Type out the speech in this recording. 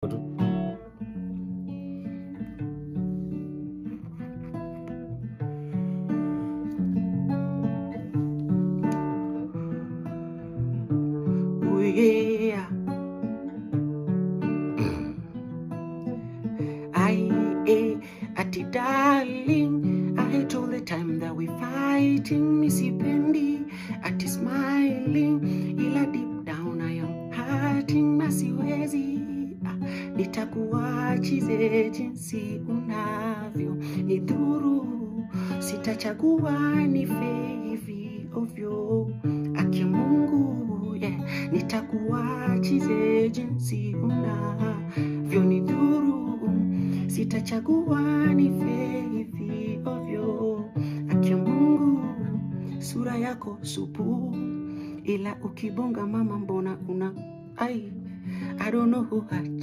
Oh yeah. Ati darling, I hate all the time that we fighting. Missy Pendi, ati smiling, ila deep down I am hurting. Masiwezi, nitakuachize jinsi unavyo nidhuru, sitachagua nife hivi ovyo. Aki Mungu, yeah, nitakuachize jinsi unavyo nidhuru, sitachagua nife hivi ovyo. Aki Mungu, sura yako supu, ila ukibonga mama mbona una I don't know who hurt you.